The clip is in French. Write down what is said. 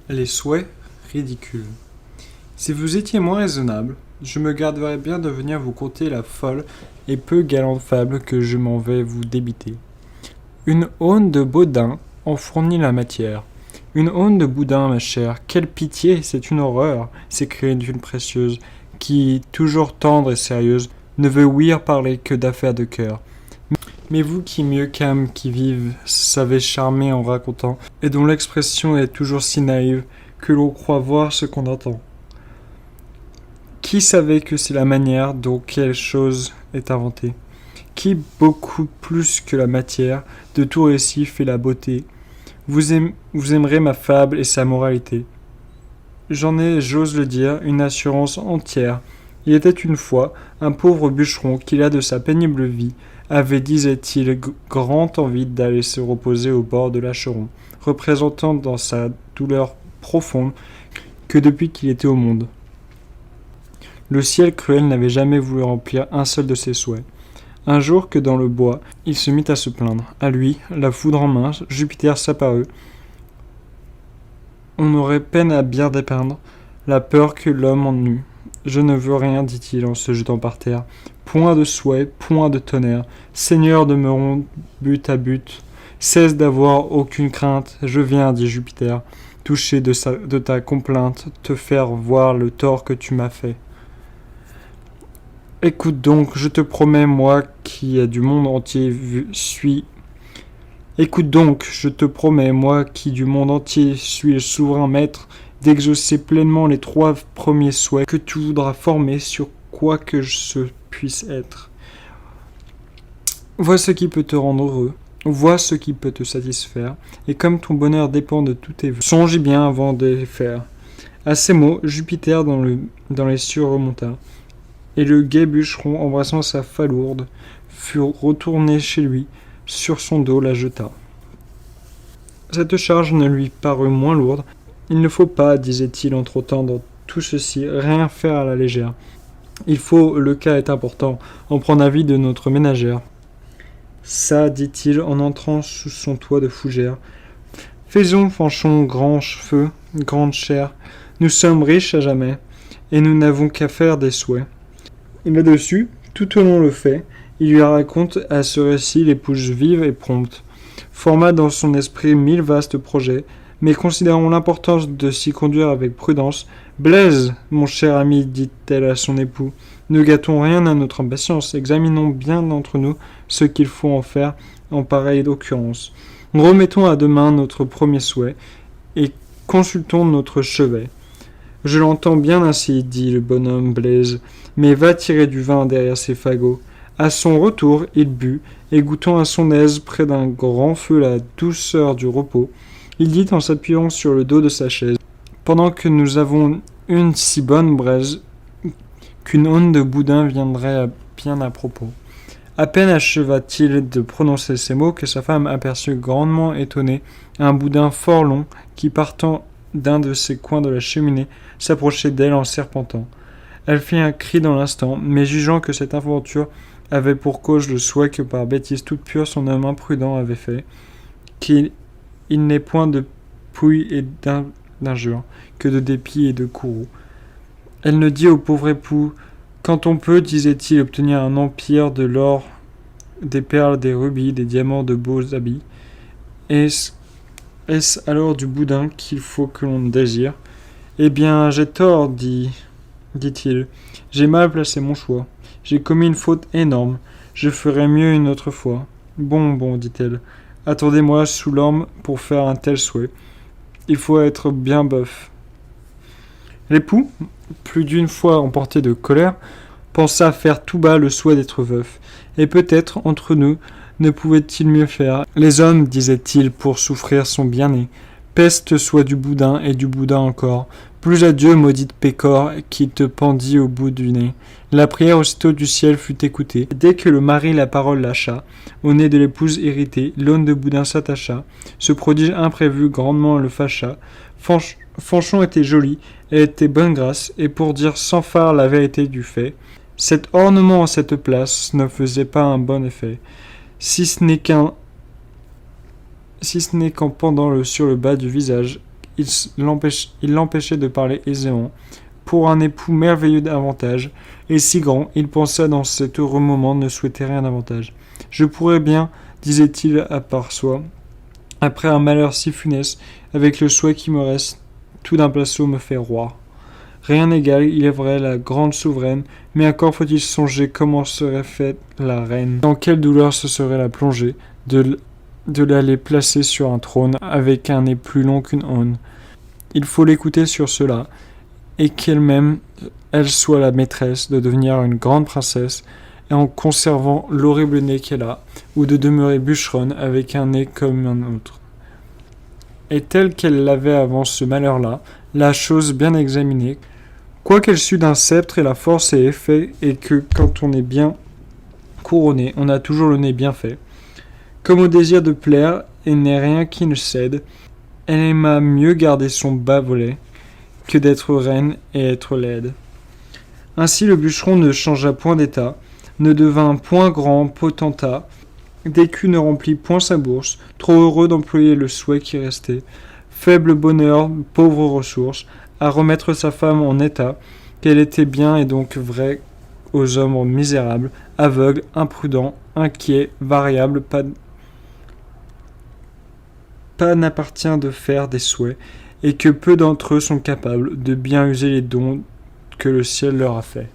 Les souhaits ridicules. Si vous étiez moins raisonnable, je me garderais bien de venir vous conter la folle et peu galante fable que je m'en vais vous débiter. Une aune de Baudin en fournit la matière. Une aune de boudin, ma chère, quelle pitié, c'est une horreur, s'écrie une précieuse, qui, toujours tendre et sérieuse, ne veut ouïr parler que d'affaires de cœur. Mais vous qui mieux qu'âme qui vive, savez charmer en racontant, et dont l'expression est toujours si naïve, que l'on croit voir ce qu'on entend. Qui savait que c'est la manière dont quelque chose est inventée? Qui, beaucoup plus que la matière, de tout récit fait la beauté? Vous aimerez ma fable et sa moralité. J'en ai, j'ose le dire, une assurance entière. Il était une fois un pauvre bûcheron qui, là de sa pénible vie, avait, disait-il, grand envie d'aller se reposer au bord de l'Acheron, représentant dans sa douleur profonde que depuis qu'il était au monde, le ciel cruel n'avait jamais voulu remplir un seul de ses souhaits. Un jour que dans le bois, il se mit à se plaindre. À lui, la foudre en main, Jupiter s'apparut. On aurait peine à bien dépeindre la peur que l'homme en eut. Je ne veux rien, dit-il en se jetant par terre. Point de souhait, point de tonnerre. Seigneur, demeurons but à but. Cesse d'avoir aucune crainte. Je viens, dit Jupiter, touché de ta complainte, te faire voir le tort que tu m'as fait. Écoute donc, je te promets, moi qui du monde entier suis... Écoute donc, je te promets, moi qui du monde entier suis le souverain maître, d'exaucer pleinement les 3 premiers souhaits que tu voudras former sur quoi que ce puisse être. Vois ce qui peut te rendre heureux, vois ce qui peut te satisfaire, et comme ton bonheur dépend de tous tes vœux, songe bien avant de les faire. À ces mots, Jupiter dans les cieux remonta, et le gai bûcheron, embrassant sa falourde, fut retourné chez lui, sur son dos la jeta. Cette charge ne lui parut moins lourde. Il ne faut pas, disait-il en trottant dans tout ceci, rien faire à la légère. Il faut, le cas est important, en prendre avis de notre ménagère. Ça, dit-il en entrant sous son toit de fougère. Faisons, Fanchon, grand feu, grande chair. Nous sommes riches à jamais, et nous n'avons qu'à faire des souhaits. Et là-dessus, tout au long le fait, il lui raconte à ce récit l'épouse vive et prompte. Forma dans son esprit 1000 vastes projets, mais considérons l'importance de s'y conduire avec prudence. Blaise, mon cher ami, dit-elle à son époux, ne gâtons rien à notre impatience, examinons bien entre nous ce qu'il faut en faire en pareille occurrence. Remettons à demain notre premier souhait, et consultons notre chevet. Je l'entends bien ainsi, dit le bonhomme Blaise, mais va tirer du vin derrière ses fagots. À son retour, il but, et goûtant à son aise près d'un grand feu la douceur du repos, il dit en s'appuyant sur le dos de sa chaise, pendant que nous avons une si bonne braise qu'une aune de boudin viendrait bien à propos. À peine acheva-t-il de prononcer ces mots que sa femme aperçut grandement étonnée un boudin fort long qui, partant d'un de ces coins de la cheminée, s'approchait d'elle en serpentant. Elle fit un cri dans l'instant, mais jugeant que cette aventure avait pour cause le souhait que par bêtise toute pure son homme imprudent avait fait, qu'il n'est point de pouille et d'injure, que de dépit et de courroux. Elle ne dit au pauvre époux, quand on peut, disait-il, obtenir un empire de l'or, des perles, des rubis, des diamants, de beaux habits, est-ce alors du boudin qu'il faut que l'on désire? Eh bien, j'ai tort, dit-il. J'ai mal placé mon choix. J'ai commis une faute énorme. Je ferai mieux une autre fois. Bon, dit-elle. Attendez-moi sous l'orme pour faire un tel souhait. Il faut être bien bœuf. L'époux, plus d'une fois emporté de colère, pensa faire tout bas le souhait d'être veuf. Et peut-être, entre nous, ne pouvait-il mieux faire. Les hommes, disait-il, pour souffrir sont bien nés. Peste soit du boudin et du boudin encore. Plus à Dieu, maudite pécore, qui te pendit au bout du nez. La prière aussitôt du ciel fut écoutée. Dès que le mari la parole lâcha, au nez de l'épouse irritée, l'aune de boudin s'attacha. Ce prodige imprévu grandement le fâcha. Fanchon était jolie, elle était bonne grâce, et pour dire sans phare la vérité du fait, cet ornement en cette place ne faisait pas un bon effet, si ce n'est qu'en pendant sur le bas du visage, il l'empêchait de parler aisément. Pour un époux merveilleux d'avantage, et si grand, il pensa dans cet heureux moment ne souhaiter rien davantage. Je pourrais bien, disait-il à part soi, après un malheur si funeste, avec le souhait qui me reste, tout d'un placeau me faire roi. Rien n'égale, il est vrai, la grande souveraine, mais encore faut-il songer comment serait faite la reine, dans quelle douleur ce serait la plongée, de l'aller placer sur un trône avec un nez plus long qu'une aune. Il faut l'écouter sur cela, et qu'elle-même, elle soit la maîtresse de devenir une grande princesse, et en conservant l'horrible nez qu'elle a, ou de demeurer bûcheronne avec un nez comme un autre. Et telle qu'elle l'avait avant ce malheur-là, la chose bien examinée, quoiqu'elle sût d'un sceptre et la force et effet, et que quand on est bien couronné, on a toujours le nez bien fait, comme au désir de plaire, et n'est rien qui ne cède, elle aima mieux garder son bas volet, que d'être reine et être laide. Ainsi le bûcheron ne changea point d'état, ne devint point grand potentat, d'écus ne remplit point sa bourse, trop heureux d'employer le souhait qui restait, faible bonheur, pauvre ressource, à remettre sa femme en état, qu'elle était bien et donc vraie aux hommes misérables, aveugles, imprudents, inquiets, variables, pas n'appartient de faire des souhaits, et que peu d'entre eux sont capables de bien user les dons que le ciel leur a faits.